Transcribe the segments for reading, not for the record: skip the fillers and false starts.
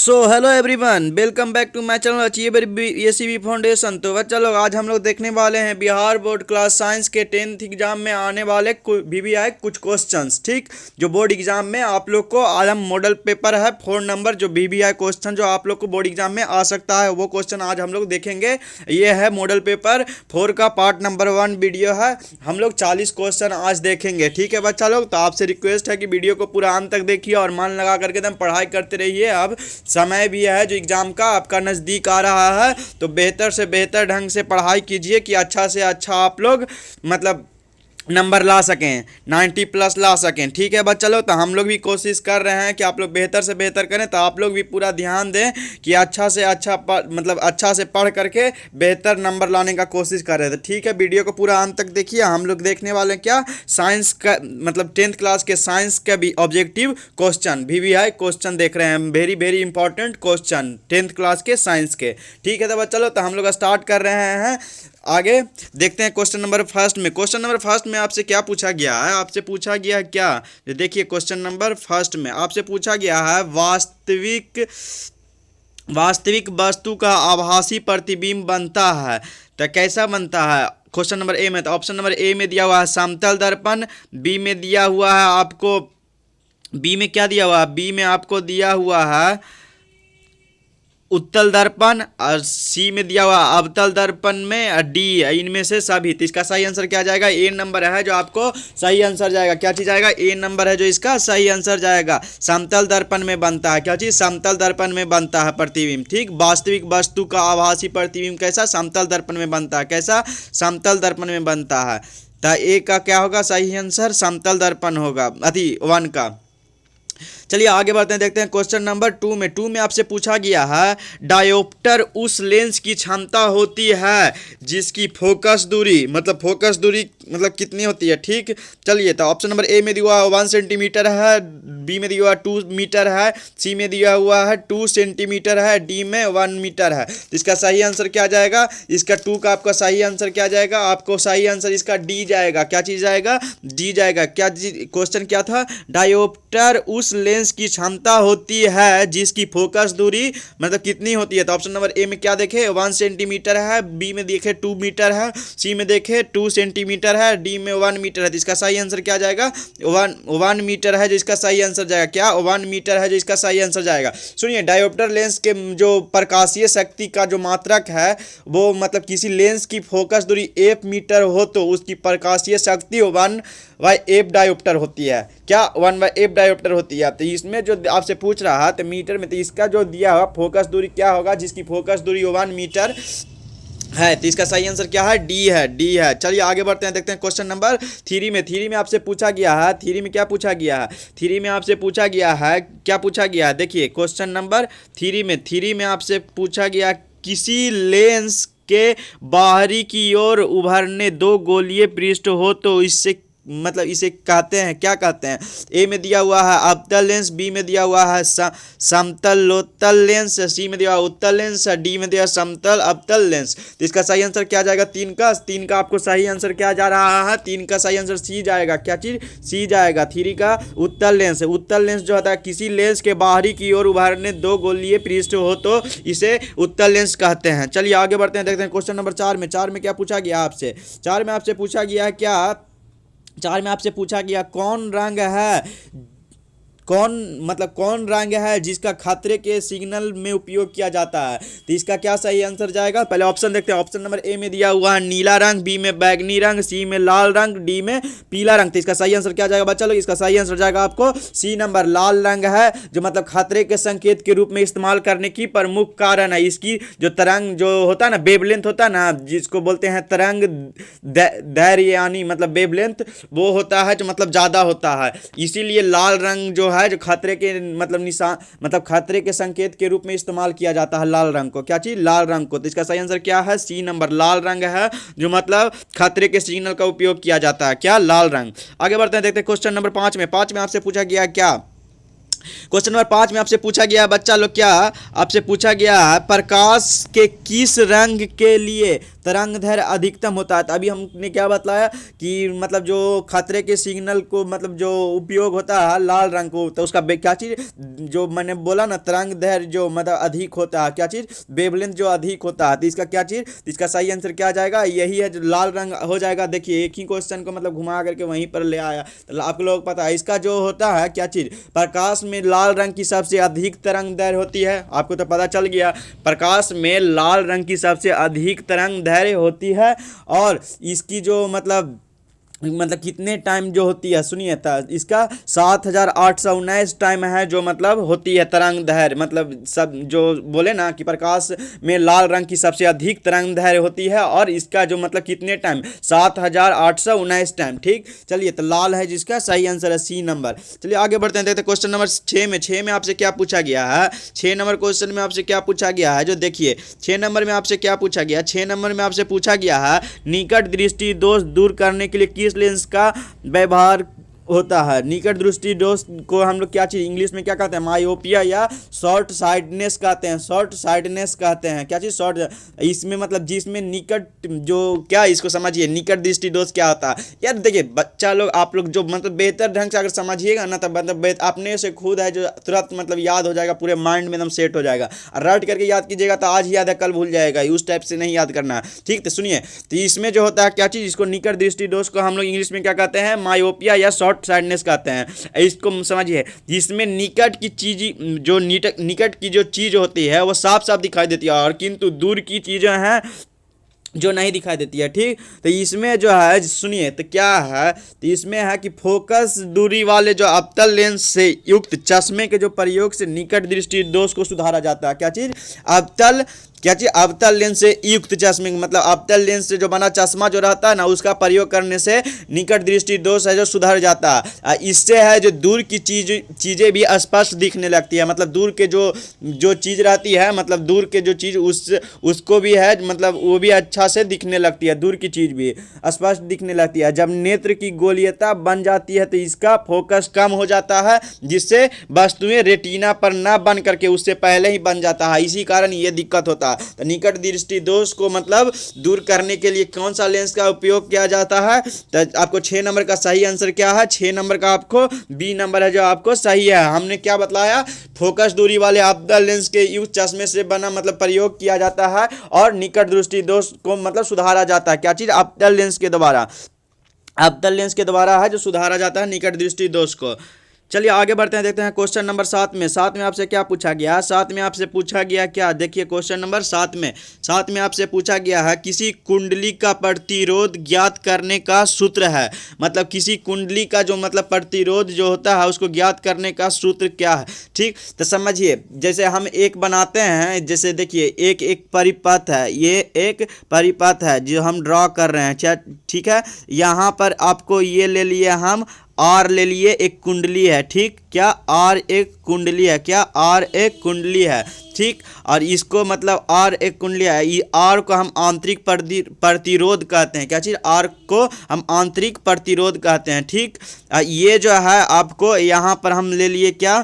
So hello everyone, welcome back to my channel Achiever ACB Foundation. तो बच्चा लोग, आज हम लोग देखने वाले हैं बिहार बोर्ड क्लास साइंस के 10th एग्जाम में आने वाले वीवीआई कुछ क्वेश्चंस। ठीक, जो बोर्ड एग्जाम में आप लोग को आज हम मॉडल पेपर है 4 नंबर, जो वीवीआई क्वेश्चन जो आप लोग को बोर्ड एग्जाम में आ सकता है, वो क्वेश्चन आज हम लोग देखेंगे। ये है मॉडल पेपर 4 का पार्ट नंबर 1 वीडियो है। हम लोग 40 क्वेश्चन आज देखेंगे। ठीक है बच्चा लोग, तो आपसे रिक्वेस्ट है कि वीडियो को पूरा अंत तक देखिए और मन लगा करके एकदम पढ़ाई करते रहिए। अब समय भी है जो एग्ज़ाम का आपका नज़दीक आ रहा है, तो बेहतर से बेहतर ढंग से पढ़ाई कीजिए कि अच्छा से अच्छा आप लोग मतलब नंबर ला सकें, 90+ ला सकें। ठीक है बच्चा लोग, तो हम लोग भी कोशिश कर रहे हैं कि आप लोग बेहतर से बेहतर करें, तो आप लोग भी पूरा ध्यान दें कि अच्छा से अच्छा मतलब अच्छा से पढ़ करके बेहतर नंबर लाने का कोशिश कर रहे थे। ठीक है, वीडियो को पूरा अंत तक देखिए। हम लोग देखने वाले हैं क्या, साइंस का मतलब 10th क्लास के साइंस का भी ऑब्जेक्टिव क्वेश्चन, वीवीआई क्वेश्चन देख रहे हैं। Very very important question 10th class के साइंस के। ठीक है तो बच्चा लोग, तो हम लोग स्टार्ट कर रहे हैं। आगे देखते हैं क्वेश्चन नंबर फर्स्ट में। क्वेश्चन नंबर फर्स्ट में आपसे क्या पूछा गया है? आपसे पूछा गया है क्या, देखिए क्वेश्चन नंबर फर्स्ट में आपसे पूछा गया है वास्तविक वस्तु का आभासी प्रतिबिंब बनता है, तो कैसा बनता है? क्वेश्चन नंबर ए में, तो ऑप्शन नंबर ए में दिया हुआ है समतल दर्पण, बी में दिया हुआ है आपको, बी में क्या दिया हुआ है, बी में आपको दिया हुआ है उत्तल दर्पण, और सी में दिया हुआ अवतल दर्पण में, डी इनमें से सभी। तो इसका सही आंसर क्या जाएगा? ए नंबर है जो आपको सही आंसर जाएगा। क्या चीज़ आएगा? ए नंबर है जो इसका सही आंसर जाएगा। समतल दर्पण में बनता है, क्या चीज़? समतल दर्पण में बनता है प्रतिबिंब। ठीक, वास्तविक वस्तु का आभासी प्रतिबिंब कैसा? समतल दर्पण में बनता है। कैसा? समतल दर्पण में बनता है। तो ए का क्या होगा सही आंसर? समतल दर्पण होगा, 1 का। चलिए आगे बढ़ते हैं, देखते हैं क्वेश्चन नंबर 2 में। 2 में आपसे पूछा गया है डायोप्टर उस लेंस की क्षमता होती है जिसकी फोकस दूरी मतलब कितनी होती है। ठीक, चलिए तो ऑप्शन नंबर ए में दिया हुआ 1 सेंटीमीटर है, बी में दिया हुआ 2 मीटर है, सी में दिया हुआ है 2 सेंटीमीटर है, डी में 1 मीटर है। तो इसका सही आंसर क्या जाएगा? इसका 2 का आपका सही आंसर क्या जाएगा? आपको सही आंसर इसका डी जाएगा। क्या चीज़ जाएगा? डी जाएगा। क्या क्वेश्चन क्या था? डायोप्टर उस लेंस की क्षमता होती है जिसकी फोकस दूरी मतलब कितनी होती है। तो ऑप्शन नंबर ए में क्या देखे? 1 सेंटीमीटर है, बी में देखे 2 मीटर है, सी में देखे 2 सेंटीमीटर है, डी में 1 मीटर है। तो इसका सही आंसर क्या जाएगा? 1 मीटर है जो इसका सही आंसर जाएगा। क्या? 1 मीटर है जो इसका सही आंसर जाएगा। सुनिए, डायोप्टर लेंस के जो प्रकाशीय शक्ति का जो मात्रक है, वो मतलब किसी लेंस की फोकस दूरी 1 मीटर हो तो उसकी प्रकाशीय शक्ति 1/f डायोप्टर होती है। क्या? 1/f डायोप्टर होती है। तो इसमें जो आपसे पूछ रहा है तो मीटर में, तो इसका जो दिया हुआ फोकस दूरी क्या होगा जिसकी फोकस दूरी 1 मीटर है। तो इसका सही आंसर क्या है? डी है, डी है। चलिए आगे बढ़ते हैं, देखते हैं क्वेश्चन नंबर 3 में। 3 में आपसे पूछा गया है, 3 में क्या पूछा गया है? 3 में आपसे पूछा गया है, क्या पूछा गया है? देखिए क्वेश्चन नंबर 3 में आपसे पूछा गया किसी लेंस के बाहरी की ओर उभरने 2 गोलीय पृष्ठ हो तो इससे मतलब इसे कहते हैं, क्या कहते हैं? ए में दिया हुआ है अवतल लेंस, बी में दिया हुआ है समतलोत्तल लेंस, सी में दिया हुआ उत्तल लेंस, डी में दिया समतल अवतल लेंस। तो इसका सही आंसर क्या जाएगा? 3 का आपको सही आंसर क्या जा रहा है? 3 का सही आंसर सी जाएगा। क्या चीज़? सी जाएगा। 3 का उत्तल लेंस है। उत्तल लेंस जो होता है किसी लेंस के बाहरी की ओर उभारने 2 गोलीय पृष्ठ हो तो इसे उत्तल लेंस कहते हैं। चलिए आगे बढ़ते हैं, देखते हैं क्वेश्चन नंबर 4 में। 4 में क्या पूछा गया आपसे? 4 में आपसे पूछा गया है क्या? 4 में आपसे पूछा गया कौन रंग है, कौन रंग है जिसका खतरे के सिग्नल में उपयोग किया जाता है। तो इसका क्या सही आंसर जाएगा? पहले ऑप्शन देखते हैं। ऑप्शन नंबर ए में दिया हुआ है नीला रंग, बी में बैगनी रंग, सी में लाल रंग, डी में पीला रंग। तो इसका सही आंसर क्या जाएगा बच्चा लोग? इसका सही आंसर जाएगा आपको सी नंबर, लाल रंग है, जो मतलब खतरे के संकेत के रूप में इस्तेमाल करने की प्रमुख कारण है। इसकी जो तरंग जो होता है ना, वेवलेंथ होता है ना, जिसको बोलते हैं तरंग दैर्घ्य यानी मतलब वेवलेंथ, वो होता है जो मतलब ज़्यादा होता है। इसीलिए लाल रंग जो है, जो खतरे के मतलब निशान मतलब खतरे के संकेत के रूप में इस्तेमाल किया जाता है लाल रंग को। क्या चीज? लाल रंग को। तो इसका सही आंसर क्या है? सी नंबर, लाल रंग है जो मतलब खतरे के सिग्नल का उपयोग किया जाता है। क्या? लाल रंग। आगे बढ़ते हैं, देखते हैं क्वेश्चन नंबर 5 में। 5 में आपसे पूछा गया क्या? क्वेश्चन नंबर 5 में आपसे पूछा गया बच्चा लोग, क्या आपसे पूछा गया है प्रकाश के किस रंग के लिए तरंग दैर्घ्य अधिकतम होता है। तो अभी हमने क्या बतलाया कि मतलब जो खतरे के सिग्नल को मतलब जो उपयोग होता है लाल रंग को, तो उसका क्या चीज़ जो मैंने बोला ना, तरंग दैर्घ्य जो मतलब अधिक होता है, क्या चीज़ वेवलेंथ जो अधिक होता है, तो इसका क्या चीज़, इसका सही आंसर क्या आ जाएगा, यही है जो लाल रंग हो जाएगा। देखिए एक ही क्वेश्चन को मतलब घुमा करके वहीं पर ले आया, तो आप लोग पता है इसका जो होता है क्या चीज़, प्रकाश में लाल रंग की सबसे अधिक तरंग दैर्घ्य होती है। आपको तो पता चल गया, प्रकाश में लाल रंग की सबसे अधिक तरंग दैर्घ्य होती है। और इसकी जो मतलब कितने टाइम जो होती है, सुनिए, था इसका 7819 टाइम है जो मतलब होती है तरंग दैर्घ्य, मतलब सब जो बोले ना कि प्रकाश में लाल रंग की सबसे अधिक तरंग दैर्घ्य होती है, और इसका जो मतलब कितने टाइम, 7819 टाइम। ठीक, चलिए, तो लाल है जिसका सही आंसर है सी नंबर। चलिए आगे बढ़ते हैं, देखते हैं क्वेश्चन नंबर 6 में आपसे क्या पूछा गया है। 6 नंबर क्वेश्चन में आपसे क्या पूछा गया है, जो देखिए 6 नंबर में आपसे क्या पूछा गया, 6 नंबर में आपसे पूछा गया है निकट दृष्टि दोष दूर करने के लिए किस लेंस का व्यवहार होता है। निकट दृष्टि दोष को हम लोग क्या चीज़ इंग्लिश में क्या कहते हैं, मायोपिया या शॉर्ट साइडनेस कहते हैं, शॉर्ट साइडनेस कहते हैं, क्या चीज़ शॉर्ट, इसमें मतलब जिसमें निकट जो क्या, इसको समझिए निकट दृष्टि दोष क्या होता है। यार देखिए बच्चा लोग, आप लोग जो मतलब बेहतर ढंग से अगर समझिएगा ना, तब मतलब अपने से खुद है जो तुरंत मतलब याद हो जाएगा, पूरे माइंड में एकदम सेट हो जाएगा। और रट करके याद कीजिएगा तो आज ही याद है कल भूल जाएगा, उस टाइप से नहीं याद करना है। ठीक, तो सुनिए, तो इसमें जो होता है क्या चीज़, इसको निकट दृष्टि दोष को हम लोग इंग्लिश में क्या कहते हैं, मायोपिया या शॉर्ट साइडनेस कहते हैं। इसको समझिए, जिसमें निकट की चीज जो निकट की जो चीज होती है वो साफ साफ दिखाई देती है, और किंतु दूर की चीजें हैं जो नहीं दिखाई देती है। ठीक, तो इसमें जो है सुनिए, तो क्या है, तो इसमें है कि फोकस दूरी वाले जो अवतल लेंस से युक्त चश्मे के जो प्रयोग से निकट दृष्टि दोष को सुधारा जाता है। क्या चीज़, अवतल, क्या चीज़, अवतल लेंस से युक्त चश्मे, मतलब अवतल लेंस से जो बना चश्मा जो रहता है ना, उसका प्रयोग करने से निकट दृष्टि दोष है जो सुधर जाता है। इससे है जो दूर की चीज़ें भी स्पष्ट दिखने लगती है, मतलब दूर के जो चीज़ रहती है, मतलब दूर के जो चीज़ उसको भी है मतलब वो भी अच्छा से दिखने लगती है, दूर की चीज़ भी स्पष्ट दिखने लगती है। जब नेत्र की गोलीयता बन जाती है तो इसका फोकस कम हो जाता है, जिससे वस्तुएं रेटिना पर न बन करके उससे पहले ही बन जाता है, इसी कारण ये दिक्कत होता है। तो निकट दृष्टि दोष को मतलब दूर करने के लिए कौन सा लेंस का उपयोग किया जाता है, तो आपको 6 नंबर का सही आंसर क्या है, 6 नंबर का आपको बी नंबर है जो आपको सही है। हमने क्या बतलाया, फोकस दूरी वाले अवतल लेंस के युक्त चश्मे से बना मतलब प्रयोग किया जाता है, और निकट दृष्टि दोष को मतलब सुधारा जाता है। क्या चीज, अवतल लेंस के द्वारा, अवतल लेंस के द्वारा है जो सुधारा जाता है निकट दृष्टि दोष को। चलिए आगे बढ़ते हैं, देखते हैं क्वेश्चन नंबर 7 में। 7 में आपसे क्या पूछा गया, 7 में आपसे पूछा गया क्या, देखिए क्वेश्चन नंबर 7 में आपसे पूछा गया है किसी कुंडली का प्रतिरोध ज्ञात करने का सूत्र है। मतलब किसी कुंडली का जो मतलब प्रतिरोध जो होता है उसको ज्ञात करने का सूत्र क्या है। ठीक, तो समझिए, जैसे हम एक बनाते हैं, जैसे देखिए एक परिपथ है, ये एक परिपथ है जो हम ड्रॉ कर रहे हैं। ठीक है, यहाँ पर आपको ये ले लिए हम आर ले लिए, एक कुंडली है। ठीक, क्या आर एक कुंडली है, क्या आर एक कुंडली है। ठीक, और इसको मतलब आर एक कुंडली है, ये आर को हम आंतरिक प्रतिरोध कहते हैं। क्या चीज़, आर को हम आंतरिक प्रतिरोध कहते हैं। ठीक, ये जो है आपको यहाँ पर हम ले लिए क्या,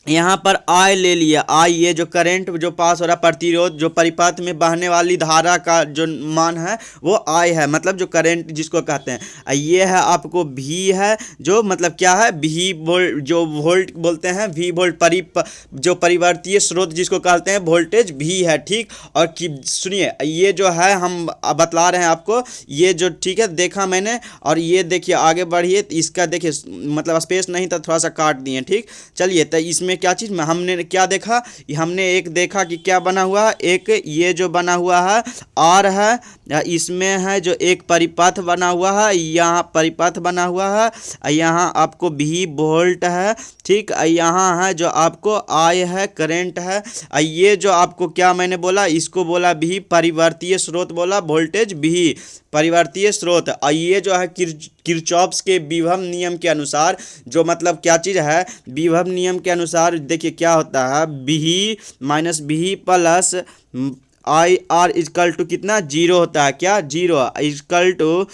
यहाँ पर आई ले लिया, आई ये जो करंट जो पास हो रहा, प्रतिरोध जो परिपथ में बहने वाली धारा का जो मान है वो आई है, मतलब जो करंट जिसको कहते हैं। ये है आपको भी है जो मतलब क्या है, भी वोल्ट जो वोल्ट बोलते हैं, भी वोल्ट जो परिवर्तीय स्रोत जिसको कहते हैं वोल्टेज भी है। ठीक, और सुनिए ये जो है हम बतला रहे हैं आपको, ये जो ठीक है देखा मैंने, और ये देखिए आगे बढ़िए, इसका देखिए मतलब स्पेस नहीं था, थोड़ा सा काट दिए। ठीक, चलिए, तो इसमें क्या चीज़ में हमने क्या देखा, हमने एक देखा कि क्या बना हुआ, एक ये जो बना हुआ है आर है, इसमें है जो एक परिपथ बना हुआ है, यहाँ परिपथ बना हुआ है, यहाँ आपको भी वोल्ट है। ठीक, यहाँ है जो आपको आई है, करंट है। ये जो आपको क्या मैंने बोला, इसको बोला भी परिवर्तीय स्रोत बोला, वोल्टेज भी परिवर्तीय स्रोत। ये जो है किरचॉफ्स के विभव नियम के अनुसार जो मतलब क्या चीज़ है, विभव नियम के अनुसार देखिए क्या होता है, V minus V plus I R equal to कितना, जीरो होता है। क्या, zero equal to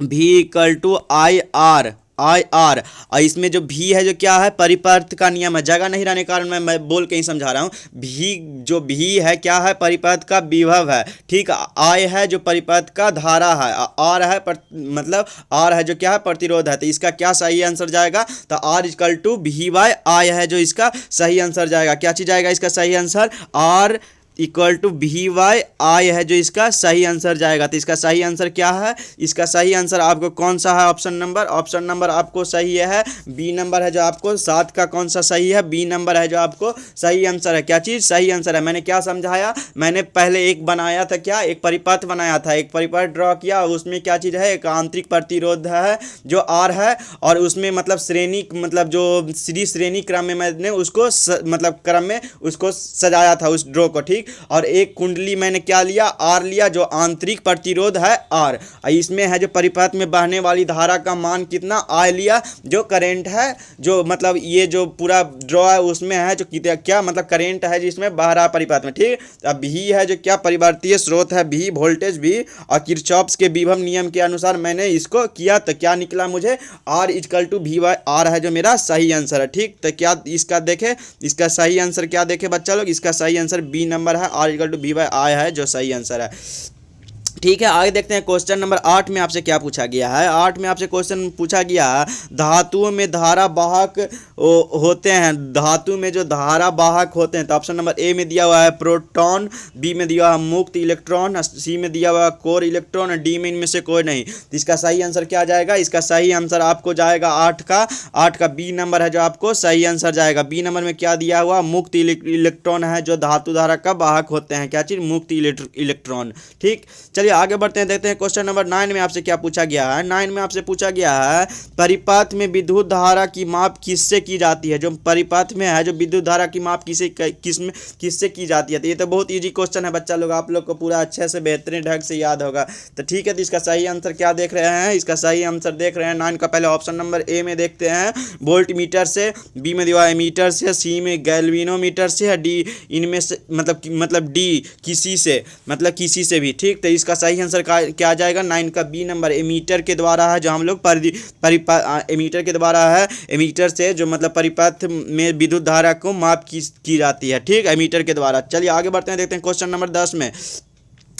V equal to I R, I R, और इसमें जो भी है जो क्या है परिपथ का नियम है, जगह नहीं रहने के कारण मैं बोल के ही समझा रहा हूँ। भी जो भी है क्या है परिपथ का विभव है, ठीक। आई है जो परिपथ का धारा है, आर है मतलब आर है जो क्या है प्रतिरोध है। तो इसका क्या सही आंसर जाएगा, तो R equal to V by I है जो इसका सही आंसर जाएगा। क्या चीज़ जाएगा इसका सही answer, R equal to V by I है जो इसका सही आंसर जाएगा। तो इसका सही आंसर क्या है, इसका सही आंसर आपको कौन सा है, ऑप्शन नंबर आपको सही है बी नंबर है जो आपको 7 का कौन सा सही है, बी नंबर है जो आपको सही आंसर है। क्या चीज़ सही आंसर है, मैंने क्या समझाया, मैंने पहले एक बनाया था क्या, एक परिपथ बनाया था, एक परिपथ ड्रॉ किया, उसमें क्या चीज़ है एक आंतरिक प्रतिरोध है जो आर है, और उसमें मतलब श्रेणी मतलब जो श्रेणी क्रम में मैंने उसको मतलब क्रम में उसको सजाया था उस ड्रॉ को, ठीक। और एक कुंडली मैंने क्या लिया, आर लिया, जो आंतरिक प्रतिरोध है आर, इसमें है जो परिपथ में बहने वाली धारा का मान कितना आई लिया, जो करंट है जो मतलब ये जो पूरा ड्रॉ है उसमें है जो क्या मतलब करंट है जिसमें बह रहा है परिपथ में, ठीक। अब भी है जो क्या परिवर्तीय स्रोत है भी, वोल्टेज भी, और किरचॉफ्स के विभव नियम के अनुसार मैंने इसको किया, तो क्या निकला मुझे, R equal to V by R है जो मेरा सही आंसर है, ठीक। तो क्या इसका देखे, इसका सही आंसर क्या देखे बच्चा लोग, इसका सही आंसर बी नंबर है, R equal to V by I है जो सही आंसर है, ठीक है। आगे देखते हैं क्वेश्चन नंबर 8 में आपसे क्या पूछा गया है। 8 में आपसे क्वेश्चन पूछा गया धातुओं में धारा वाहक होते हैं, धातु में जो धारा वाहक होते हैं, तो ऑप्शन नंबर ए में दिया हुआ है प्रोटॉन, बी में दिया हुआ है मुक्त इलेक्ट्रॉन, सी में दिया हुआ है कोर इलेक्ट्रॉन, डी में इनमें से कोई नहीं। तो इसका सही आंसर क्या जाएगा, इसका सही आंसर आपको जाएगा 8 का बी नंबर है जो आपको सही आंसर जाएगा। बी नंबर में क्या दिया हुआ, मुक्त इलेक्ट्रॉन है जो धातु धारा का वाहक होते हैं, क्या चीज़ मुक्त इलेक्ट्रॉन, ठीक। चलिए आगे बढ़ते हैं, देखते हैं क्वेश्चन नंबर 9 में आपसे क्या पूछा गया है। 9 में आपसे पूछा गया है परिपथ में विद्युत धारा की माप किससे की जाती है, जो परिपथ में है जो विद्युत धारा की माप किससे की जाती है। तो ये तो बहुत इजी क्वेश्चन है बच्चा लोग, आप लोग को पूरा अच्छे से बेहतरीन ढंग से याद होगा। तो ठीक है, तो इसका सही आंसर क्या देख रहे हैं, इसका सही आंसर देख रहे हैं 9 का पहले ऑप्शन नंबर ए में देखते हैं वोल्ट मीटर से, बी में दिया मीटर से, सी में गैल्वेनोमीटर से, डी इनमें से मतलब डी किसी से भी, ठीक। तो इसका सही आंसर क्या जाएगा 9 का बी नंबर, एमीटर के द्वारा है जो हम लोग एमीटर के द्वारा है, एमीटर से जो मतलब परिपथ में विद्युत धारा को माप की जाती है, ठीक, एमीटर के द्वारा। चलिए आगे बढ़ते हैं, देखते हैं क्वेश्चन नंबर 10 में।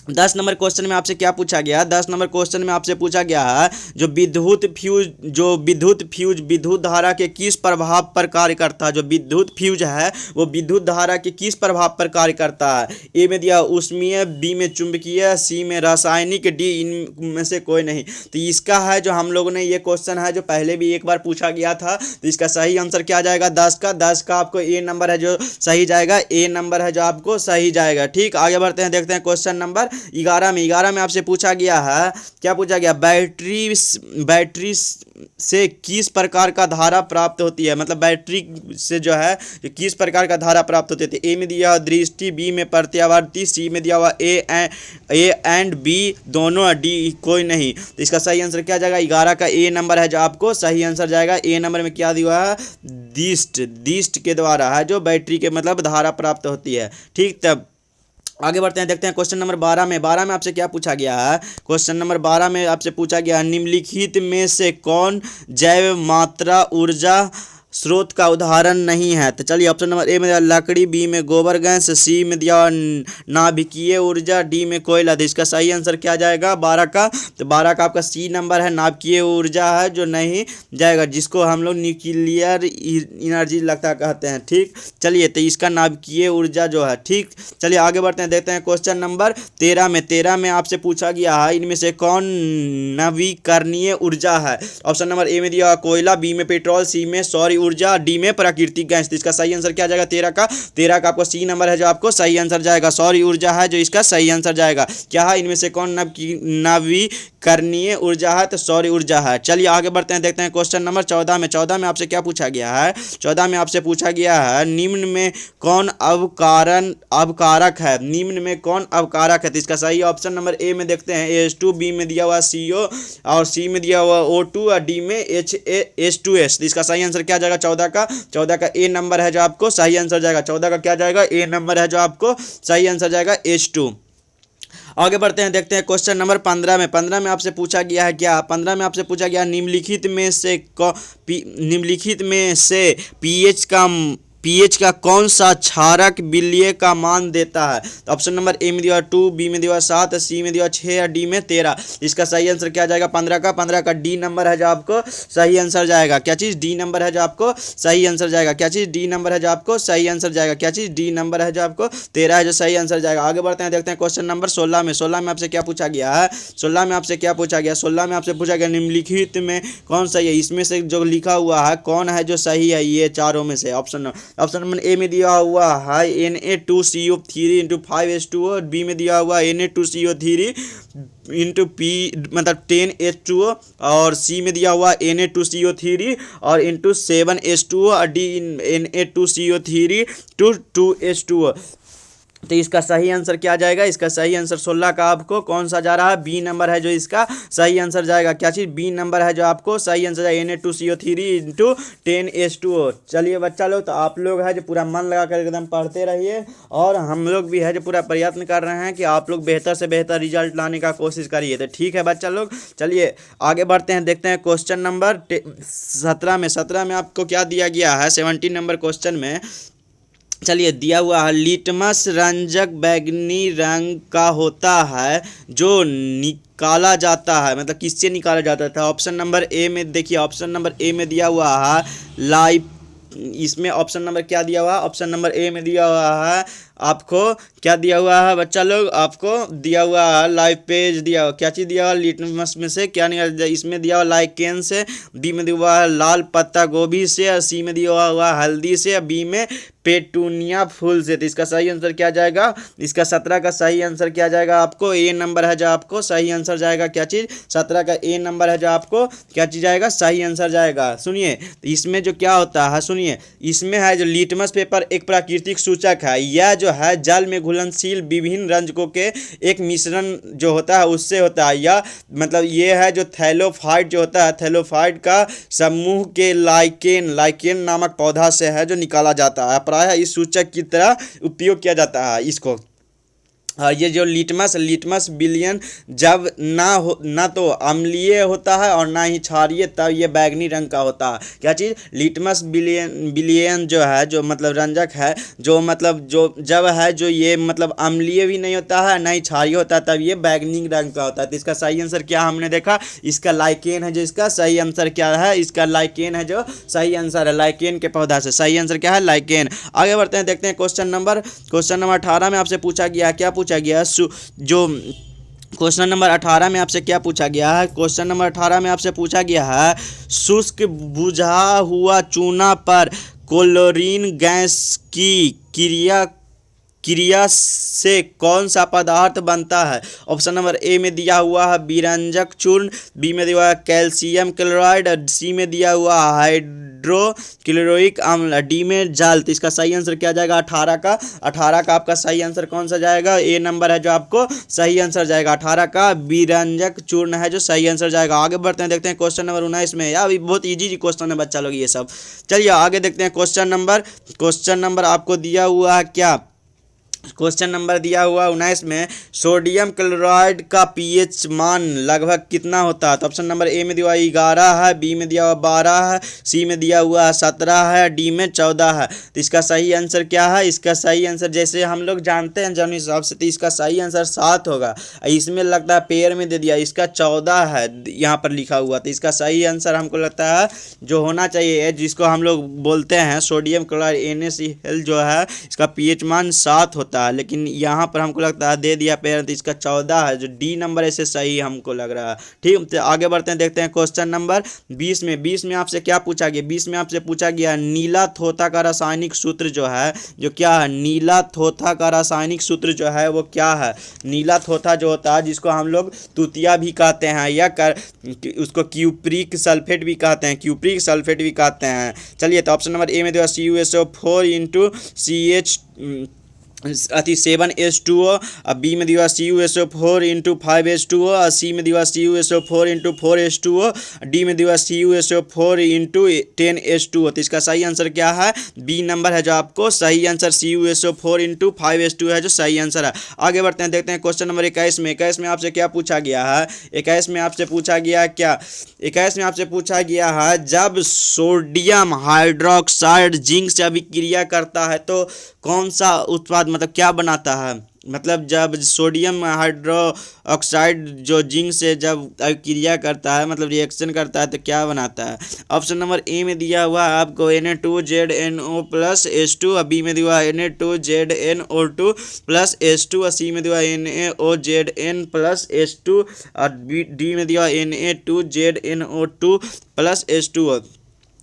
10 नंबर क्वेश्चन में आपसे क्या पूछा गया, 10 नंबर क्वेश्चन में आपसे पूछा गया है जो विद्युत फ्यूज विद्युत धारा के किस प्रभाव पर कार्य करता है, जो विद्युत फ्यूज है वो विद्युत धारा के किस प्रभाव पर कार्य करता है। ए में दिया ऊष्मीय, बी में चुंबकीय, सी में रासायनिक, डी इनमें से कोई नहीं। तो इसका है जो हम लोगों ने ये क्वेश्चन है जो पहले भी एक बार पूछा गया था, तो इसका सही आंसर क्या जाएगा 10 का आपको ए नंबर है जो सही जाएगा, ए नंबर है जो आपको सही जाएगा, ठीक। आगे बढ़ते हैं, देखते हैं क्वेश्चन नंबर 11 में आपसे पूछा गया है, क्या पूछा गया, बैटरी से किस प्रकार का धारा प्राप्त होती है, मतलब बैटरी से जो है किस प्रकार का धारा प्राप्त होती है। ए में दिया हुआ दृष्टि, बी में प्रत्यावर्ती, सी में दिया हुआ ए एंड बी दोनों, डी कोई नहीं। तो इसका सही आंसर क्या जाएगा 11 का ए नंबर है जो आपको सही आंसर जाएगा। ए नंबर में क्या दिया है दिष्ट के द्वारा है जो बैटरी के मतलब धारा प्राप्त होती है, ठीक। तब आगे बढ़ते हैं, देखते हैं क्वेश्चन नंबर 12 में आपसे क्या पूछा गया है। क्वेश्चन नंबर 12 में आपसे पूछा गया निम्नलिखित में से कौन जैव मात्रा ऊर्जा स्रोत का उदाहरण नहीं है। तो चलिए ऑप्शन नंबर ए में दिया लकड़ी, बी में गोबर गैस, सी में दिया नाभिकीय ऊर्जा, डी में कोयला। तो इसका सही आंसर क्या जाएगा 12 का, तो 12 का आपका सी नंबर है, नाभिकीय ऊर्जा है जो नहीं जाएगा, जिसको हम लोग न्यूक्लियर एनर्जी लगता कहते हैं, ठीक। चलिए तो इसका नाभिकीय ऊर्जा जो है, ठीक। चलिए आगे बढ़ते हैं, देखते हैं क्वेश्चन नंबर 13 में आपसे पूछा गया है इनमें से कौन नवीकरणीय ऊर्जा है। ऑप्शन नंबर ए में दिया कोयला, बी में पेट्रोल, सी में सौर ऊर्जा, डी में प्राकृतिक गैस। तो इसका सही आंसर क्या जाएगा 13 का आपको सी नंबर है जो आपको सही आंसर जाएगा, सौर ऊर्जा है जो इसका सही आंसर जाएगा। क्या है इनमें से कौन नवीकरणीय ऊर्जा है, तो सौर ऊर्जा है। चलिए आगे बढ़ते हैं, देखते हैं क्वेश्चन नंबर 14 में आपसे क्या पूछा गया है। 14 में आपसे पूछा गया है निम्न में कौन अवकारक है, निम्न में कौन अवकारक है। तो इसका सही ऑप्शन नंबर ए में देखते हैं H2, बी में दिया हुआ CO और सी में दिया हुआ O2 और डी में H2S। तो इसका सही आंसर क्या जाएगा 14 का ए नंबर है जो आपको सही आंसर जाएगा। 14 का क्या जाएगा ए नंबर है जो आपको सही आंसर जाएगा H2। आगे बढ़ते हैं, देखते हैं क्वेश्चन नंबर 15 में। 15 में आपसे पूछा गया है क्या? 15 में आपसे पूछा गया निम्नलिखित में से पीएच का कौन सा क्षारक विलय का मान देता है? तो ऑप्शन नंबर ए में दिया 2, बी में दिया 7, सी में दिया 6 या डी में 13। इसका सही आंसर क्या जाएगा? 15 का डी नंबर है जो आपको सही आंसर जाएगा। क्या चीज़? डी नंबर है जो आपको सही आंसर जाएगा। क्या चीज़? डी नंबर है जो आपको सही आंसर जाएगा। क्या चीज़? डी नंबर है जो आपको 13 है जो सही आंसर जाएगा। आगे बढ़ते हैं, देखते हैं क्वेश्चन नंबर 16 में। 16 में आपसे क्या पूछा गया है? 16 में आपसे क्या पूछा गया? 16 में आपसे पूछा गया निम्नलिखित में कौन सही है? इसमें से जो लिखा हुआ है कौन है जो सही है ये चारों में से? ऑप्शन नंबर ए में दिया हुआ है Na2CO3 इंटू 5H2O, बी में दिया हुआ Na2CO3 इंटू पी मतलब 10H2O, और सी में दिया हुआ Na2CO3 और इंटू 7H2O, और डी Na2CO3 टू 2H2O। तो इसका सही आंसर क्या जाएगा? इसका सही आंसर 16 का आपको कौन सा जा रहा है? बी नंबर है जो इसका सही आंसर जाएगा। क्या चीज़? बी नंबर है जो आपको सही आंसर जाएगा, Na2CO3 इंटू 10H2O। चलिए बच्चा लोग, तो आप लोग है जो पूरा मन लगा कर एकदम पढ़ते रहिए, और हम लोग भी है जो पूरा प्रयत्न कर रहे हैं कि आप लोग बेहतर से बेहतर रिजल्ट लाने का कोशिश करिए। तो ठीक है बच्चा लोग, चलिए आगे बढ़ते हैं, देखते हैं क्वेश्चन नंबर 17 में। 17 में आपको क्या दिया गया है? 17 नंबर क्वेश्चन में चलिए दिया हुआ है लिटमस रंजक बैंगनी रंग का होता है जो निकाला जाता है, मतलब किससे निकाला जाता था? ऑप्शन नंबर ए में देखिए, ऑप्शन नंबर ए में दिया हुआ है लाइफ, इसमें ऑप्शन नंबर क्या दिया हुआ है? ऑप्शन नंबर ए में दिया हुआ है आपको क्या दिया हुआ है बच्चा लोग? आपको दिया हुआ है लाइव पेज दिया हुआ। क्या चीज़ दिया हुआ? लिटमस में से क्या निकाला? इसमें दिया हुआ लाइकेन से, बी में दिया हुआ है लाल पत्ता गोभी से, और सी में दिया हुआ हल्दी से, और बी में पेटूनिया फूल से। तो इसका सही आंसर क्या जाएगा? इसका 17 का सही आंसर क्या जाएगा? आपको ए नंबर है जो आपको सही आंसर जाएगा। क्या चीज़? 17 का ए नंबर है जो आपको क्या चीज़ जाएगा? सही आंसर जाएगा। सुनिए, तो इसमें जो क्या होता है, सुनिए, इसमें है जो लिटमस पेपर एक प्राकृतिक सूचक है। यह जो है जल में घुलनशील विभिन्न रंजकों के एक मिश्रण जो होता है उससे होता है। या मतलब ये है जो थैलोफाइट जो होता है, थैलोफाइट का समूह के लाइकेन नामक पौधा से है जो निकाला जाता है। प्रायः इस सूचक की तरह उपयोग किया जाता है इसको। ये जो लिटमस विलयन जब ना तो अम्लीय होता है और ना ही क्षारीय, तब ये बैंगनी रंग का होता है। क्या चीज़? लिटमस विलयन जो है जो मतलब रंजक है जो मतलब जो जब है जो ये मतलब अम्लीय भी नहीं होता है ना ही क्षारीय होता है, तब ये बैंगनी रंग का होता है। तो इसका सही आंसर क्या हमने देखा? इसका लाइकेन है जो इसका सही आंसर क्या है? इसका लाइकेन है जो सही आंसर है, लाइकेन के पौधा से सही आंसर क्या है? लाइकेन। आगे बढ़ते हैं, देखते हैं क्वेश्चन नंबर 18 में आपसे पूछा गया, क्या पूछा गया? जो क्वेश्चन नंबर 18 में आपसे क्या पूछा गया है? क्वेश्चन नंबर 18 में आपसे पूछा गया है शुष्क बुझा हुआ चूना पर क्लोरीन गैस की क्रिया से कौन सा पदार्थ बनता है? ऑप्शन नंबर ए में दिया हुआ है विरंजक चूर्ण, बी में दिया हुआ है कैल्शियम क्लोराइड, और सी में दिया हुआ है हाइड्रोक्लोरिक अम्ल, डी में जल। तो इसका सही आंसर क्या जाएगा? 18 का आपका सही आंसर कौन सा जाएगा? ए नंबर है जो आपको सही आंसर जाएगा। 18 का विरंजक चूर्ण है जो सही आंसर जाएगा। आगे बढ़ते हैं, देखते हैं क्वेश्चन नंबर 19 में। यार बहुत इजी क्वेश्चन है बच्चा लोग ये सब। चलिए आगे देखते हैं क्वेश्चन नंबर आपको दिया हुआ है क्या? क्वेश्चन नंबर दिया हुआ 19 में सोडियम क्लोराइड का पीएच मान लगभग कितना होता है? तो ऑप्शन नंबर ए में दिया हुआ 11 है, बी में दिया हुआ 12 है, सी में दिया हुआ 17 है, डी में 14 है। तो इसका सही आंसर क्या है? इसका सही आंसर जैसे हम लोग जानते हैं जन हिसाब से, तो इसका सही आंसर 7 होगा। इसमें लगता है पेयर में दे दिया, इसका 14 है यहाँ पर लिखा हुआ। तो इसका सही आंसर हमको लगता है जो होना चाहिए, जिसको हम लोग बोलते हैं सोडियम क्लोराइड NaCl जो है, इसका पीएच मान 7 होता है, लेकिन यहाँ पर हमको लगता है दे दिया पेयर, तो इसका 14 है, जो डी नंबर ऐसे सही हमको लग रहा है। ठीक, तो आगे बढ़ते हैं, देखते हैं क्वेश्चन नंबर 20 में। 20 में आपसे क्या पूछा गया? 20 में आपसे पूछा गया नीला थोथा का रासायनिक सूत्र जो है जो क्या है? नीला थोथा का रासायनिक सूत्र जो है वो क्या है? नीला थोथा जो होता है जिसको हम लोग तुतिया भी कहते हैं, या उसको क्यूप्रिक सल्फेट भी कहते हैं, क्यूप्रिक सल्फेट भी कहते हैं। चलिए, तो ऑप्शन नंबर ए में दिया CuSO4 इंटू CH अति 7H2O, अब बी में दिया CuSO4 इंटू 5H2O, और सी में दिया CuSO4 इंटू 4H2O, डी में दिया CuSO4 इंटू 10H2O। तो इसका सही आंसर क्या है? बी नंबर है जो आपको सही आंसर CuSO4 इंटू 5H2O है जो सही आंसर है। आगे बढ़ते हैं, देखते हैं क्वेश्चन नंबर 21 में। 21 में आपसे क्या पूछा गया है? 21 में आपसे पूछा गया क्या? 21 में आपसे पूछा गया है जब सोडियम हाइड्रोक्साइड जिंक से अभिक्रिया करता है तो कौन सा उत्पाद मतलब क्या बनाता है? मतलब जब सोडियम हाइड्रो ऑक्साइड जो जिंक से जब क्रिया करता है मतलब रिएक्शन करता है तो क्या बनाता है? ऑप्शन नंबर ए में दिया हुआ है आपको Na2ZNO प्लस H2, और बी में दिया हुआ है Na2ZNO2 प्लस H2, और सी में दिया हुआ है NaOZN प्लस H2, और डी में दिया हुआ है Na2ZNO2 प्लस H2।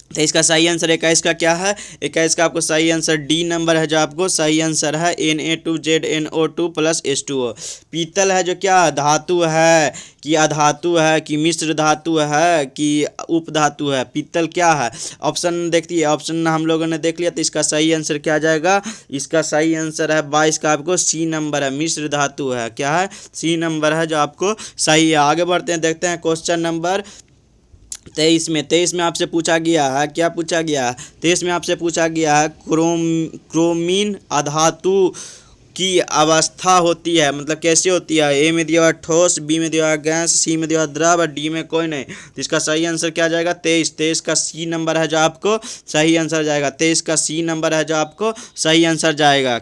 तो इसका सही आंसर 21 का क्या है? 21 का आपको सही आंसर डी नंबर है जो आपको सही आंसर है Na2ZNO2 प्लस H2O। पीतल है जो क्या धातु है कि अधातु है कि मिश्र धातु है कि उपधातु है? पीतल क्या है? ऑप्शन देखती है, ऑप्शन हम लोगों ने देख लिया। तो इसका सही आंसर क्या जाएगा? इसका सही आंसर है 22 का आपको सी नंबर है, मिश्र धातु है। क्या है? सी नंबर है जो आपको सही है। आगे बढ़ते हैं, देखते हैं क्वेश्चन नंबर 23 में आपसे पूछा गया है, क्या पूछा गया है? 23 में आपसे पूछा गया है क्रोमीन अधातु की अवस्था होती है मतलब कैसे होती है? ए में दिया हुआ ठोस, बी में दिया हुआ गैस, सी में दिया हुआ द्रव, और डी में कोई नहीं। तो इसका सही आंसर क्या जाएगा? 23 का सी नंबर है जो आपको सही आंसर जाएगा। 23 का सी नंबर है जो आपको सही आंसर जाएगा।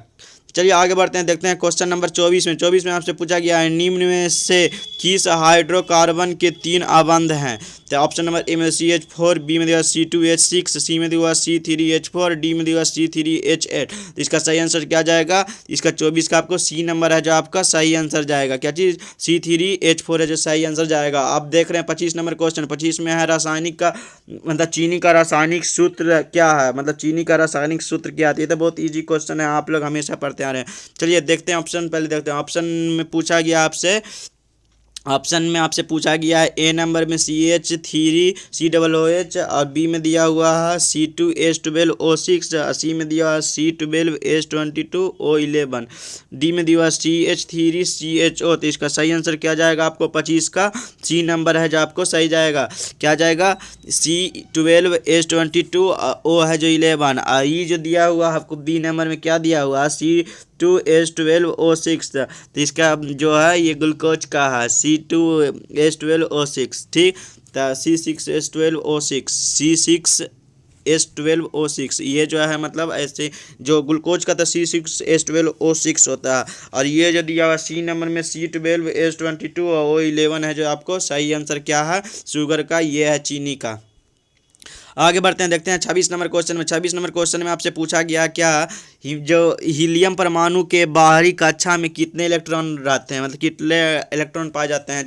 चलिए आगे बढ़ते हैं, देखते हैं क्वेश्चन नंबर 24 में। 24 में आपसे पूछा गया है निम्न में से किस हाइड्रोकार्बन के 3 अबंध हैं? तो ऑप्शन नंबर ए में CH4, बी में दिया C2H6, सी में दिया C3H4, डी में दिया C3H8। तो इसका सही आंसर क्या जाएगा? इसका 24 का आपको सी नंबर है जो आपका सही आंसर जाएगा। क्या चीज़? C3H4 है जो सही आंसर जाएगा। आप देख रहे हैं 25 नंबर क्वेश्चन। 25 में है रासायनिक का मतलब चीनी का रासायनिक सूत्र क्या है? मतलब चीनी का रासायनिक सूत्र क्या है? ये तो बहुत ईजी क्वेश्चन है, आप लोग हमेशा पढ़ते आ रहे हैं। चलिए देखते हैं ऑप्शन, पहले देखते हैं। ऑप्शन में पूछा गया आपसे, ऑप्शन में आपसे पूछा गया है ए नंबर में CH3COOH, और बी में दिया हुआ है C2H12O6, सी में दिया हुआ है C12H22O11, डी में दिया हुआ है CH3CHO। तो इसका सही आंसर क्या जाएगा? आपको 25 का सी नंबर है जो आपको सही जाएगा। क्या जाएगा? C12H22O है जो 11, और ये जो दिया हुआ है आपको बी नंबर में क्या दिया हुआ है? C2H12O6। तो इसका जो है ये ग्लूकोज का है C2H12O6। ठीक, तो C6H12O6 ये जो है मतलब ऐसे जो ग्लूकोज का तो C6H12O6 होता है, और ये जो दिया हुआ सी नंबर में C12H22O11 है जो आपको सही आंसर क्या है? शुगर का, ये है चीनी का। आगे बढ़ते हैं, देखते हैं 26 नंबर क्वेश्चन में। 26 नंबर क्वेश्चन में आपसे पूछा गया क्या? जो हीलियम परमाणु के बाहरी कक्षा में कितने इलेक्ट्रॉन रहते हैं मतलब कितने इलेक्ट्रॉन पाए जाते हैं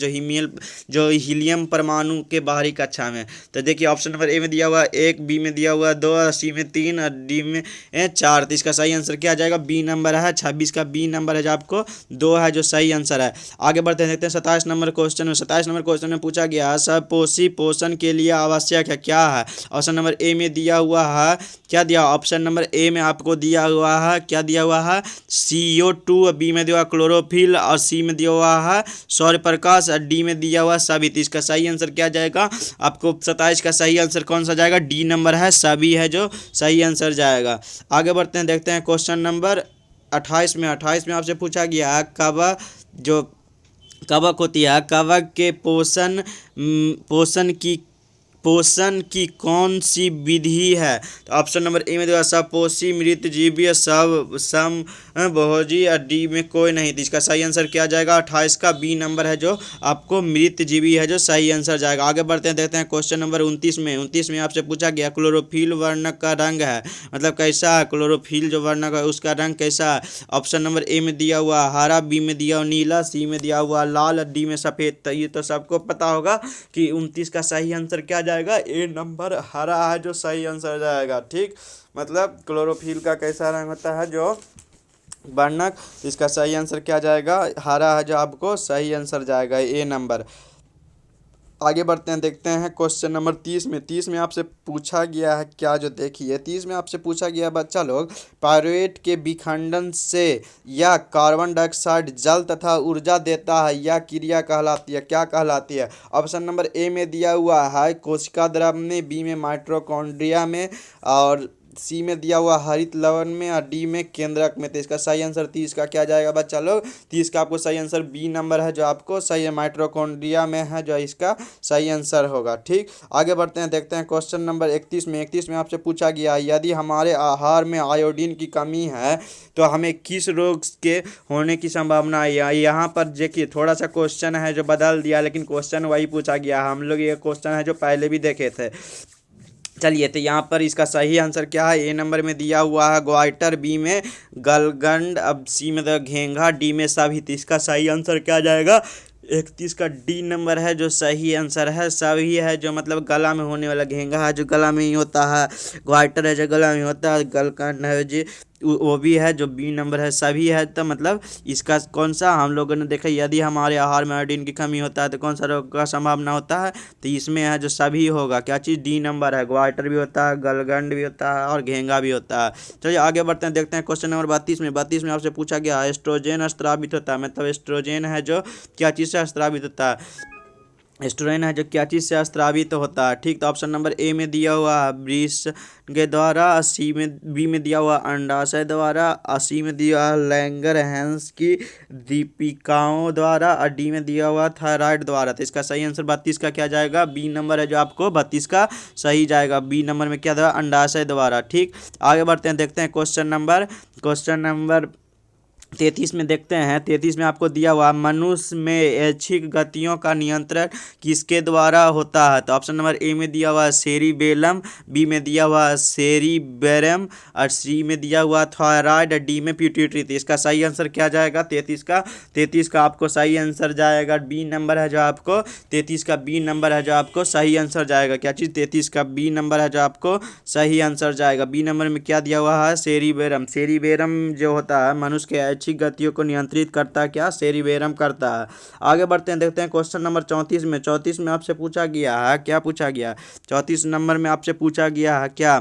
जो हीलियम परमाणु के बाहरी कक्षा में? तो देखिए ऑप्शन नंबर ए में दिया हुआ 1, बी में दिया हुआ 2, सी में 3, और डी में 4। तो इसका सही आंसर क्या जाएगा? बी नंबर है। 26 का बी नंबर है जो आपको 2 है जो सही आंसर है। आगे बढ़ते हैं, देखते हैं 27 नंबर क्वेश्चन में। 27 नंबर क्वेश्चन में पूछा गया सपोषी पोषण के लिए आवश्यक है क्या है? ऑप्शन नंबर ए में दिया हुआ है, क्या दिया? ऑप्शन नंबर ए में आपको दिया हुआ है, क्या दिया हुआ है? CO2, बी में दिया हुआ क्लोरोफिल, और सी में दिया हुआ है सौर प्रकाश, और डी में दिया हुआ सभी। तो इसका सही आंसर क्या जाएगा? आपको 27 का सही आंसर कौन सा जाएगा? डी नंबर है, सभी है जो सही आंसर जाएगा। आगे बढ़ते हैं, देखते हैं क्वेश्चन नंबर 28 में। 28 में आपसे पूछा गया है कवक जो कवक होती है, कवक के पोषण की कौन सी विधि है? तो ऑप्शन नंबर ए में दिया सपोषी, मृतजीवी, समभोजी, और डी में कोई नहीं। तो इसका सही आंसर क्या जाएगा? 28 का बी नंबर है जो आपको मृतजीवी है जो सही आंसर जाएगा। आगे बढ़ते हैं, देखते हैं क्वेश्चन नंबर 29 में। 29 में आपसे पूछा गया क्लोरोफिल वर्णक का रंग है मतलब कैसा है? क्लोरोफिल जो वर्णक है उसका रंग कैसा है? ऑप्शन नंबर ए में दिया हुआ हरा, बी में दिया हुआ नीला, सी में दिया हुआ लाल, और डी में सफ़ेद। तो ये तो सबको पता होगा कि 29 का सही आंसर क्या जाएगा? ए नंबर हरा है जो सही आंसर जाएगा। ठीक, मतलब क्लोरोफिल का कैसा रंग होता है जो वर्णक, इसका सही आंसर क्या जाएगा? हरा है जो आपको सही आंसर जाएगा, ए नंबर। आगे बढ़ते हैं, देखते हैं क्वेश्चन नंबर 30 में। 30 में आपसे पूछा गया है क्या, जो देखिए 30 में आपसे पूछा गया बच्चा लोग, पायरुवेट के विखंडन से यह कार्बन डाइऑक्साइड जल तथा ऊर्जा देता है, यह क्रिया कहलाती है, क्या कहलाती है। ऑप्शन नंबर ए में दिया हुआ है कोशिका द्रव में, बी में माइटोकॉन्ड्रिया में, और सी में दिया हुआ हरित लवण में, और डी में केंद्रक में। तो इसका सही आंसर 30 का क्या जाएगा बच्चा लोग? 30 का आपको सही आंसर बी नंबर है जो आपको सही है, माइटोकॉन्ड्रिया में है जो इसका सही आंसर होगा। ठीक, आगे बढ़ते हैं, देखते हैं क्वेश्चन नंबर 31 में। 31 में आपसे पूछा गया यदि हमारे आहार में आयोडीन की कमी है तो हमें किस रोग के होने की संभावना है। यहाँ पर देखिए थोड़ा सा क्वेश्चन है जो बदल दिया, लेकिन क्वेश्चन वही पूछा गया। हम लोग ये क्वेश्चन है जो पहले भी देखे थे। चलिए, तो यहाँ पर इसका सही आंसर क्या है? ए नंबर में दिया हुआ है ग्वाइटर, बी में गलगंड, अब सी में घेंघा, डी में सभी। तो इसका सही आंसर क्या जाएगा? 31 का डी नंबर है जो सही आंसर है। सभी है जो मतलब गला में होने वाला, घेंघा है जो गला में ही होता है, ग्वाइटर है जो गला में होता है, गलगंड है जी वो भी है जो बी नंबर है। सभी है तो मतलब इसका कौन सा हम लोगों ने देखा, यदि हमारे आहार में आयोडीन की कमी होता है तो कौन सा रोग का संभावना होता है, तो इसमें है जो सभी होगा। क्या चीज़? डी नंबर है। ग्वाइटर भी होता है, गलगंड भी होता है और घेंघा भी होता है। चलिए आगे बढ़ते हैं, देखते हैं क्वेश्चन नंबर 32 में। 32 में आपसे पूछा गया एस्ट्रोजन स्रावित होता है, मतलब एस्ट्रोजन है जो क्या चीज़ से स्रावित होता है? एस्ट्रोजन है जो क्या चीज़ से स्रावित होता है। ठीक, तो ऑप्शन नंबर ए में दिया हुआ वृष के द्वारा, सी में, बी में दिया हुआ अंडाशय द्वारा, सी में दिया हुआ लैंगरहैंस की दीपिकाओं द्वारा, और डी में दिया हुआ थायराइड द्वारा। तो इसका सही आंसर 32 का क्या जाएगा? बी नंबर है जो आपको 32 का सही जाएगा। बी नंबर में क्या द्वारा? अंडाशय द्वारा। ठीक, आगे बढ़ते हैं, देखते हैं क्वेश्चन नंबर 33 में। देखते हैं 33 में आपको दिया हुआ मनुष्य में ऐच्छिक गतियों का नियंत्रण किसके द्वारा होता है। तो ऑप्शन नंबर ए में दिया हुआ सेरिबेलम, बी में दिया हुआ सेरिबेरम, और सी में दिया हुआ थायराइड, और डी में पिट्यूटरी। तो इसका सही आंसर क्या जाएगा? 33 का आपको सही आंसर जाएगा बी नंबर है जो आपको 33 का बी नंबर है जो आपको सही आंसर जाएगा। क्या चीज़? 33 का बी नंबर है जो आपको सही आंसर जाएगा। बी नंबर में क्या दिया हुआ है? सेरिबेरम। सेरिबेरम जो होता है मनुष्य के ऐच्छिक गतियों को नियंत्रित करता है, क्या? सेरिबेरम करता है। आगे बढ़ते हैं, देखते हैं क्वेश्चन नंबर 34 में। 34 में आपसे पूछा गया है क्या? पूछा गया 34 नंबर में आपसे पूछा गया है क्या?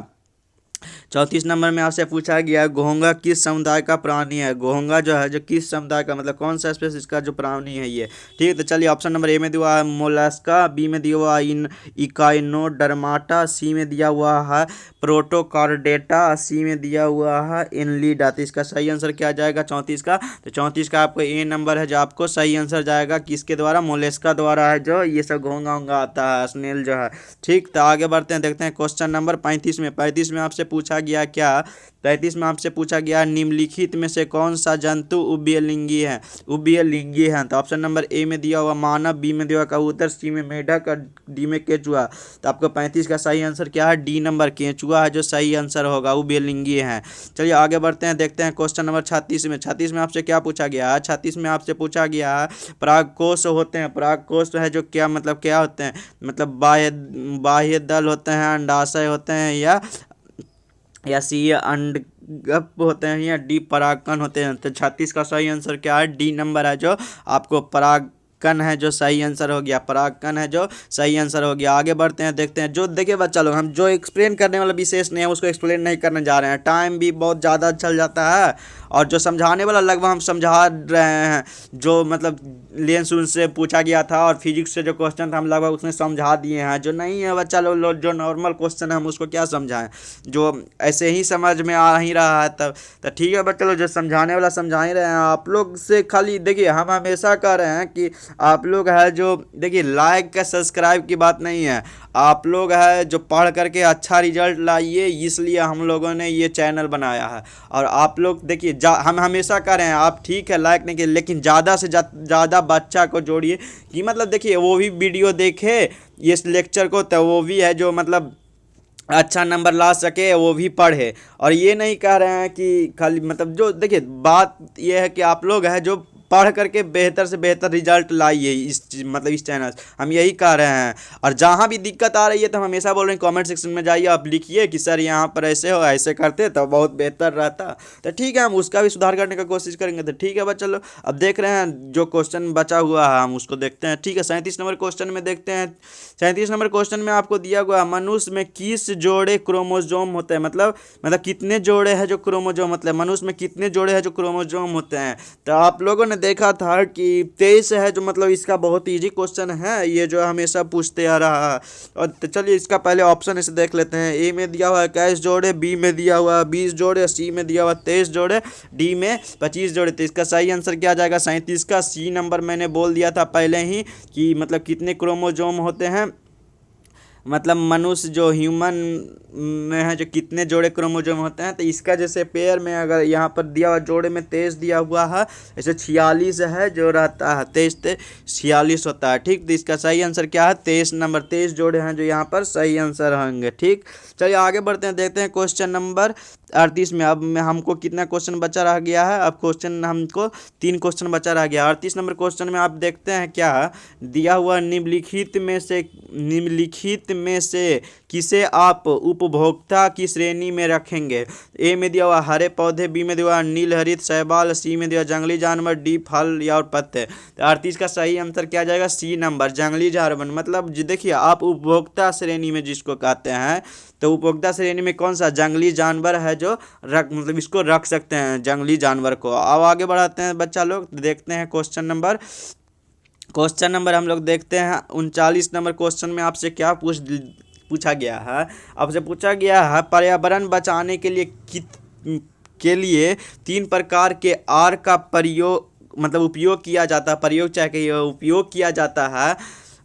34 नंबर में आपसे पूछा गया है घोंघा किस समुदाय का प्राणी है। घोंघा जो है जो किस समुदाय का, मतलब कौन सा स्पेसीज का जो प्राणी है ये। ठीक है, तो चलिए ऑप्शन नंबर ए में दिया हुआ है मोलस्का, बी में दिया हुआ है इकाइनोडर्माटा, सी में दिया हुआ है प्रोटोकॉर्डेटा, सी में दिया हुआ है इनलिडा। तो इसका सही आंसर क्या जाएगा 34 का? तो 34 का आपको ए नंबर है जो आपको सही आंसर जाएगा। किसके द्वारा? मोलस्का द्वारा है जो ये सब घोंघा उंगा आता है, स्नेल जो है। ठीक, तो आगे बढ़ते हैं, देखते हैं क्वेश्चन नंबर 35 में। 35 में आपसे पूछा गया क्या? 35 में आपसे पूछा गया निम्नलिखित में से कौन सा जंतु उभयलिंगी है। तो ऑप्शन नंबर ए में दिया हुआ मानव, बी में दिया हुआ कबूतर, सी में मेढक, और डी में केचुआ। तो आपको 35 का सही आंसर क्या है? डी नंबर केचुआ है जो सही आंसर होगा, उभयलिंगी है। चलिए आगे बढ़ते हैं, देखते हैं क्वेश्चन नंबर 36 में। 36 में आपसे क्या पूछा गया है? 36 में आपसे पूछा गया है परागकोश होते हैं। परागकोश है जो क्या, मतलब क्या होते हैं? मतलब बाह्य दल होते हैं, अंडाशय होते हैं, या सी अंडगप होते हैं, या डी परागकण होते हैं। तो 36 का सही आंसर क्या है? डी नंबर है जो आपको परागकण है जो सही आंसर हो गया। परागकण है जो सही आंसर हो गया। आगे बढ़ते हैं, देखते हैं। जो देखिए बच्चा लोग, हम जो एक्सप्लेन करने वाला विशेष नहीं है उसको एक्सप्लेन नहीं करने जा रहे हैं, टाइम भी बहुत ज़्यादा चल जाता है, और जो समझाने वाला लगभग हम समझा रहे हैं। जो मतलब लेंस उनसे पूछा गया था और फिजिक्स से जो क्वेश्चन था हम लगभग उसमें समझा दिए हैं। जो नहीं है बच्चा लोग, जो नॉर्मल क्वेश्चन है हम उसको क्या समझाएं, जो ऐसे ही समझ में आ ही रहा है तब। तो ठीक है बच्चा लोग, जो समझाने वाला समझा ही रहे हैं। आप लोग से खाली देखिए हम हमेशा कह रहे हैं कि आप लोग है जो देखिए लाइक का सब्सक्राइब की बात नहीं है, आप लोग है जो पढ़ करके अच्छा रिजल्ट लाइए, इसलिए हम लोगों ने ये चैनल बनाया है। और आप लोग देखिए हम हमेशा कह रहे हैं आप ठीक है लाइक नहीं किए, लेकिन ज़्यादा से ज़्यादा बच्चा को जोड़िए कि मतलब देखिए वो भी वीडियो देखे इस लेक्चर को, तो वो भी है जो मतलब अच्छा नंबर ला सके, वो भी पढ़े। और ये नहीं कह रहे हैं कि खाली मतलब जो देखिए बात ये है कि आप लोग है जो पढ़ करके बेहतर से बेहतर रिजल्ट लाइए मतलब इस चैनल से, हम यही कह रहे हैं। और जहाँ भी दिक्कत आ रही है तो हम हमेशा बोल रहे हैं कमेंट सेक्शन में जाइए, आप लिखिए कि सर यहाँ पर ऐसे हो, ऐसे करते तो बहुत बेहतर रहता। तो ठीक है, हम उसका भी सुधार करने का कोशिश करेंगे। तो ठीक है बस चलो, अब देख रहे हैं जो क्वेश्चन बचा हुआ है हम उसको देखते हैं। ठीक है, 37 नंबर क्वेश्चन में देखते हैं। 37 नंबर क्वेश्चन में आपको दिया हुआ है मनुष्य में किस जोड़े क्रोमोजोम होते हैं, मतलब कितने जोड़े हैं जो क्रोमोजोम, मतलब मनुष्य में कितने जोड़े हैं जो क्रोमोजोम होते हैं। तो आप लोगों ने देखा था कि 23 है, जो मतलब इसका बहुत इजी क्वेश्चन है ये, जो हमेशा पूछते आ रहा है। और तो चलिए इसका पहले ऑप्शन इसे देख लेते हैं। ए में दिया हुआ है 21 जोड़े, बी में दिया हुआ है 20 जोड़े, सी में दिया हुआ 23 जोड़े, डी में 25 जोड़े। तो इसका सही आंसर क्या आ जाएगा 37 का। सी नंबर मैंने बोल दिया था पहले ही कि मतलब कितने क्रोमोजोम होते हैं, मतलब मनुष्य जो ह्यूमन में है जो कितने जोड़े क्रोमोजोम होते हैं। तो इसका जैसे पेयर में अगर यहाँ पर दिया हुआ जोड़े में 23 दिया हुआ है, ऐसे 46 है जो रहता है, 23 46 होता है। ठीक, तो इसका सही आंसर क्या है 23 नंबर, 23 जोड़े हैं जो यहाँ पर सही आंसर होंगे। ठीक, चलिए आगे बढ़ते हैं, देखते हैं क्वेश्चन नंबर 38 में। अब में हमको कितना क्वेश्चन बचा रह गया है, अब क्वेश्चन हमको 3 क्वेश्चन बचा रह गया। 38 नंबर क्वेश्चन में आप देखते हैं क्या दिया हुआ, निम्नलिखित में से किसे आप उपभोक्ता की श्रेणी में रखेंगे। ए में दिया हुआ हरे पौधे, बी में दिया हुआ नील हरित शैवाल, सी में दिया जंगली जानवर, डी फल या और पत्ते। तो 38 का सही आंसर क्या जाएगा सी नंबर, जंगली जानवर। मतलब देखिए आप उपभोक्ता श्रेणी में जिसको कहते हैं, तो उपभोक्ता श्रेणी में कौन सा जंगली जानवर है जो रख मतलब इसको रख सकते हैं जंगली जानवर को। अब आगे बढ़ाते हैं बच्चा लोग, देखते हैं क्वेश्चन नंबर हम लोग देखते हैं 39 नंबर क्वेश्चन में आपसे क्या पूछा गया है। आपसे पूछा गया है पर्यावरण बचाने के लिए 3 प्रकार के आर का प्रयोग मतलब उपयोग किया जाता है, प्रयोग चाहे उपयोग किया जाता है,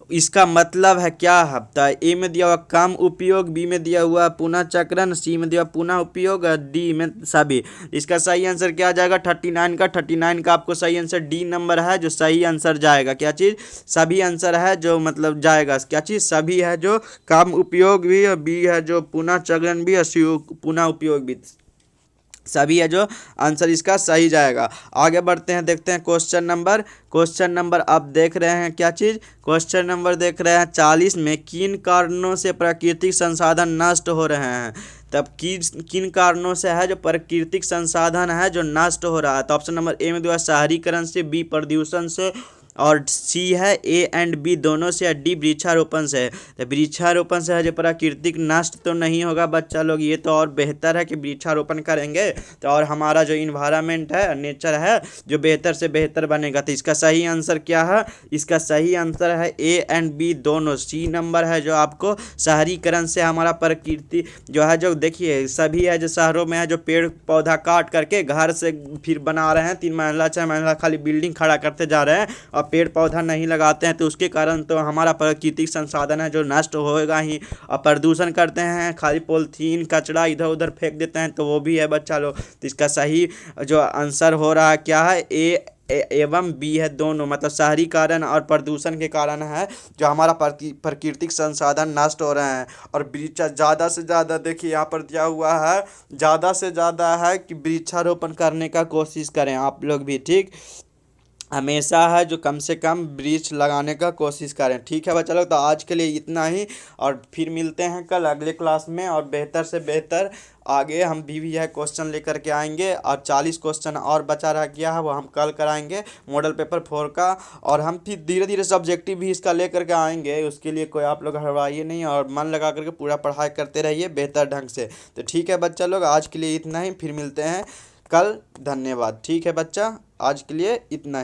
इसका मतलब है क्या है। तो ए में दिया हुआ कम उपयोग, बी में दिया हुआ पुनः चक्रण, सी में दिया पुनः उपयोग, और डी में सभी। इसका सही आंसर क्या आ जाएगा 39 का। 39 का आपको सही आंसर डी नंबर है जो सही आंसर जाएगा। क्या चीज़ सभी आंसर है जो मतलब जाएगा, क्या चीज़ सभी है जो कम उपयोग भी, और बी है जो पुनः चक्रण भी, और सी पुनः उपयोग भी, सभी है जो आंसर इसका सही जाएगा। आगे बढ़ते हैं, देखते हैं क्वेश्चन नंबर आप देख रहे हैं क्या चीज़, क्वेश्चन नंबर देख रहे हैं 40 में किन कारणों से प्राकृतिक संसाधन नष्ट हो रहे हैं। तब किन कारणों से है जो प्राकृतिक संसाधन है जो नष्ट हो रहा है। तो ऑप्शन नंबर ए में दिया शहरीकरण से, बी प्रदूषण से, और सी है ए एंड बी दोनों से, या डी वृक्षारोपण से है। तो वृक्षारोपण से है जो प्राकृतिक नष्ट तो नहीं होगा बच्चा लोग, ये तो और बेहतर है कि वृक्षारोपण करेंगे तो और हमारा जो इन्वायरमेंट है नेचर है जो बेहतर से बेहतर बनेगा। तो इसका सही आंसर क्या है, इसका सही आंसर है ए एंड बी दोनों। सी नंबर है जो आपको शहरीकरण से हमारा प्रकृति जो है, जो देखिए सभी है जो शहरों में है जो पेड़ पौधा काट करके घर से फिर बना रहे हैं, 3 मंजिला 4 मंजिला खाली बिल्डिंग खड़ा करते जा रहे हैं और पेड़ पौधा नहीं लगाते हैं, तो उसके कारण तो हमारा प्राकृतिक संसाधन है जो नष्ट होएगा ही। और प्रदूषण करते हैं, खाली पॉलीथीन कचरा इधर उधर फेंक देते हैं, तो वो भी है बच्चा लोग। तो इसका सही जो आंसर हो रहा है क्या है ए एवं बी है दोनों, मतलब शहरीकरण और प्रदूषण के कारण है जो हमारा प्राकृतिक संसाधन नष्ट हो रहे हैं। और वृक्ष ज़्यादा से ज़्यादा देखिए यहाँ पर दिया हुआ है, ज़्यादा से ज़्यादा है कि वृक्षारोपण करने का कोशिश करें आप लोग भी। ठीक, हमेशा है जो कम से कम वृक्ष लगाने का कोशिश करें। ठीक है बच्चा लोग, तो आज के लिए इतना ही, और फिर मिलते हैं कल अगले क्लास में, और बेहतर से बेहतर आगे हम भी है क्वेश्चन लेकर के आएंगे। और 40 क्वेश्चन और बचा रह गया है वो हम कल कराएंगे मॉडल पेपर 4 का, और हम फिर धीरे धीरे सब्जेक्टिव भी इसका लेकर के आएंगे। उसके लिए कोई आप लोग हड़बड़ाइए नहीं और मन लगा करके पूरा पढ़ाई करते रहिए बेहतर ढंग से। तो ठीक है बच्चा लोग, आज के लिए इतना ही, फिर मिलते हैं कल। धन्यवाद। ठीक है बच्चा, आज के लिए इतना ही।